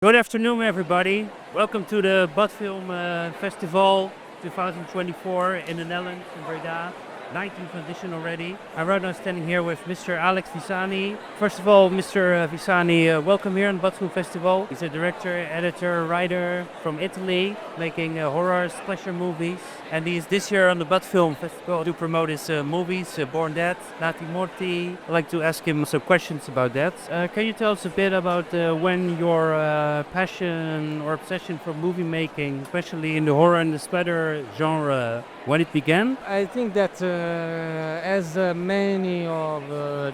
Good afternoon, everybody. Welcome to the Bud Film Festival 2024 in the Netherlands, in Breda. 19th edition already. I'm right now standing here with Mr. Alex Visani. First of all, Mr. Visani, welcome here on the Bud Film Festival. He's a director, editor, writer from Italy, making horror, slasher movies. And he's this year on the Bud Film Festival to promote his movies, Born Dead, Nati Morti. I'd like to ask him some questions about that. Can you tell us a bit about when your passion or obsession for movie making, especially in the horror and the splatter genre, when it began? I think that as many of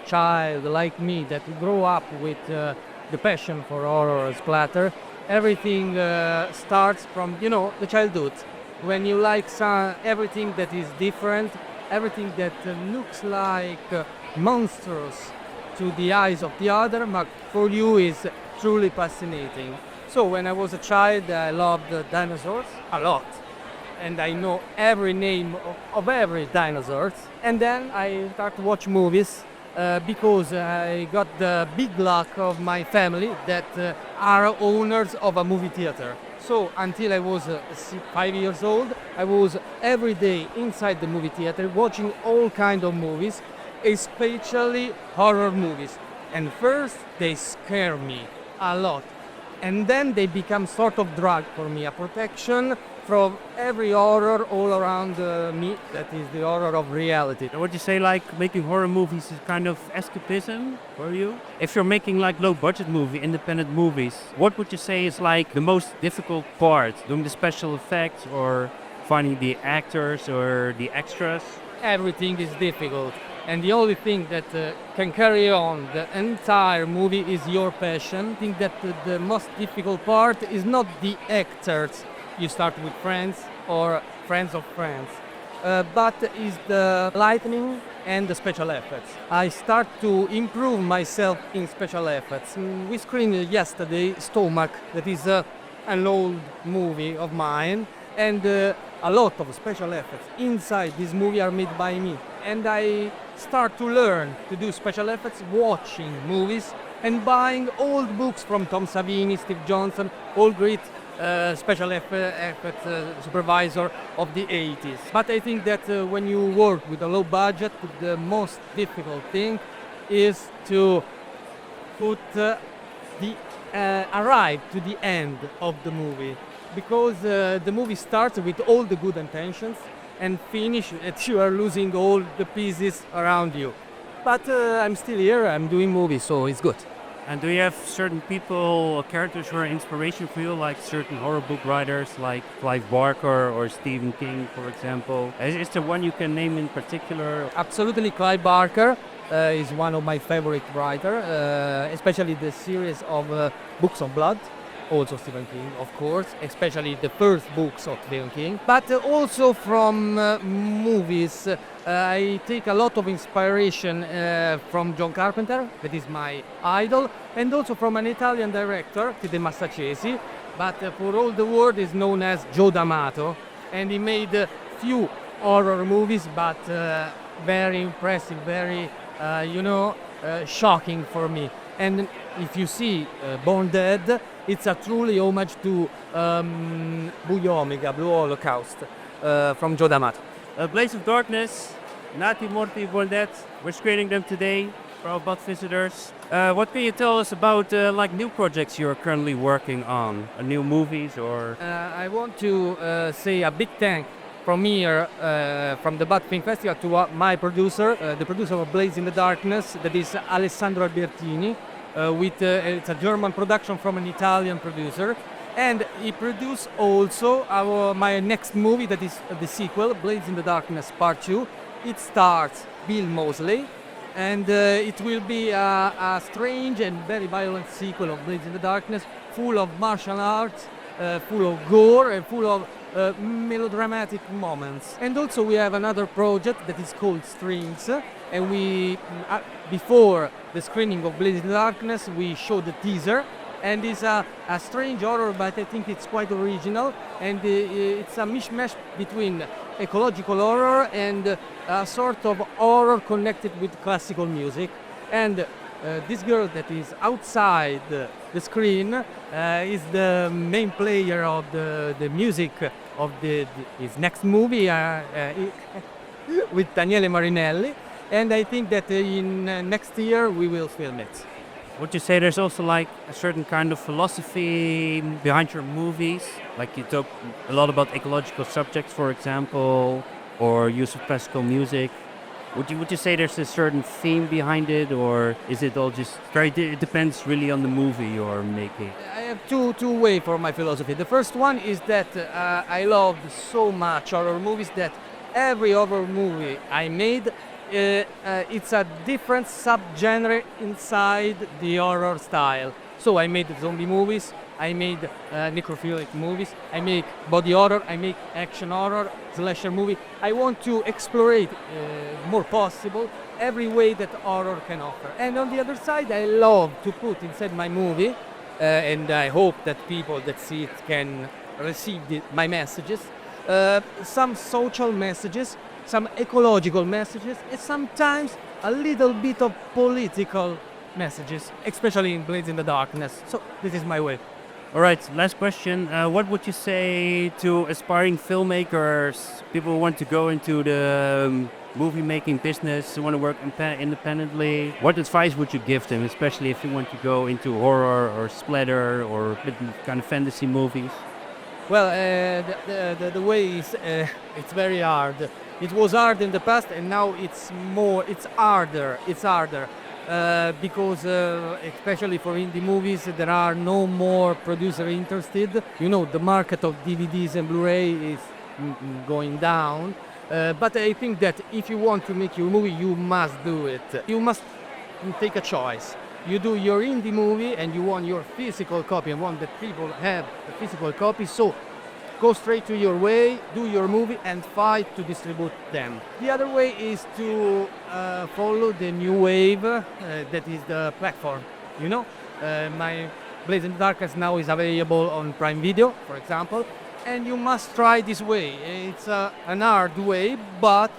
child like me that grow up with the passion for horror splatter, everything starts from the childhood when you like everything that is different, everything that looks like monstrous to the eyes of the other, but for you is truly fascinating. So when I was a child, I loved dinosaurs a lot, and I know every name of every dinosaur. And then I started to watch movies because I got the big luck of my family that are owners of a movie theater. So until I was 5 years old, I was every day inside the movie theater watching all kinds of movies, especially horror movies. And first they scare me a lot, and then they become sort of drug for me, a protection from every horror all around me, that is the horror of reality. Would you say like making horror movies is kind of escapism for you? If you're making like low budget movie, independent movies, what would you say is like the most difficult part? Doing the special effects or finding the actors or the extras? Everything is difficult, and the only thing that can carry on the entire movie is your passion. I think that the most difficult part is not the actors. You start with friends or friends of friends, but is the lighting and the special effects. I start to improve myself in special effects. We screened yesterday Stomach, that is an old movie of mine, and a lot of special effects inside this movie are made by me. And I start to learn to do special effects watching movies and buying old books from Tom Savini, Steve Johnson, all great special effect supervisor of the 80s. But I think that when you work with a low budget, the most difficult thing is to put arrive to the end of the movie, because the movie starts with all the good intentions and finish that you are losing all the pieces around you. But I'm still here, I'm doing movies, so it's good. And do you have certain people, characters who are inspiration for you, like certain horror book writers like Clive Barker or Stephen King, for example? Is there one you can name in particular? Absolutely, Clive Barker is one of my favorite writers, especially the series of Books of Blood. Also Stephen King, of course, especially the first books of Stephen King. But also from movies, I take a lot of inspiration from John Carpenter, that is my idol, and also from an Italian director, Tide Massaccesi, but for all the world is known as Joe D'Amato, and he made few horror movies, but very impressive, very, shocking for me. And if you see Born Dead, it's a truly homage to Buio Omega, Blue Holocaust, from Joe D'Amato. Blaze of Darkness, Nati Morti, Born Dead. We're screening them today for our Bud visitors. What can you tell us about like new projects you're currently working on? New movies or? I want to say a big thank from here, from the Bud Film Festival, to my producer, the producer of Blaze in the Darkness, that is Alessandro Albertini. It's a German production from an Italian producer, and he produced also my next movie, that is the sequel, Blades in the Darkness Part 2. It stars Bill Moseley, and it will be a strange and very violent sequel of Blades in the Darkness, full of martial arts, full of gore, and full of melodramatic moments. And also we have another project that is called Strings, and we before the screening of Blades in the Darkness we showed the teaser, and it's a strange horror, but I think it's quite original, and it's a mishmash between ecological horror and a sort of horror connected with classical music. And This girl that is outside the screen is the main player of the music of his next movie with Daniele Marinelli, and I think that in next year we will film it. Would you say there's also like a certain kind of philosophy behind your movies? Like you talk a lot about ecological subjects, for example, or use of classical music. Would you say there's a certain theme behind it, or is it all just very? It depends really on the movie you're making. I have two way for my philosophy. The first one is that I love so much horror movies that every horror movie I made, it's a different subgenre inside the horror style. So I made zombie movies, I made necrophilic movies, I make body horror, I make action horror, slasher movie. I want to explore more possible every way that horror can offer. And on the other side, I love to put inside my movie, and I hope that people that see it can receive my messages, some social messages, some ecological messages, and sometimes a little bit of political messages, especially in Blades in the Darkness. So this is my way. All right, last question. What would you say to aspiring filmmakers, people who want to go into the movie making business, who want to work independently? What advice would you give them, especially if you want to go into horror or splatter or a bit kind of fantasy movies? Well, the way is it's very hard. It was hard in the past, and now it's harder. It's harder because especially for indie movies, there are no more producer interested. You know, the market of DVDs and Blu-ray is going down. But I think that if you want to make your movie, you must do it. You must take a choice. You do your indie movie and you want your physical copy and want that people have the physical copy. So go straight to your way, do your movie and fight to distribute them. The other way is to follow the new wave that is the platform. You know, my Blades in the Darkness now is available on Prime Video, for example. And you must try this way. It's an hard way, but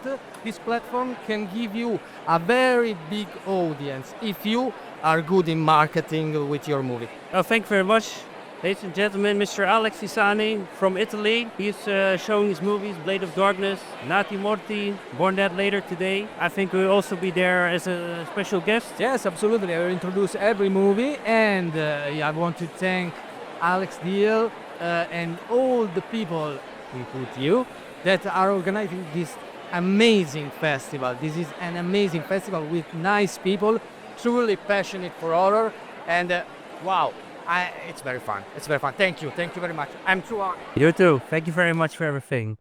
this platform can give you a very big audience if you are good in marketing with your movie. Oh, thank you very much. Ladies and gentlemen, Mr. Alex Visani from Italy. He's showing his movies, Blade of Darkness, Nati Morti, Born Dead later today. I think we'll also be there as a special guest. Yes, absolutely. I will introduce every movie, and I want to thank Alex Deal and all the people, including you, that are organizing this amazing festival. This is an amazing festival with nice people, truly passionate for horror, and wow, it's very fun. It's very fun. Thank you very much. I'm too honored. You too. Thank you very much for everything.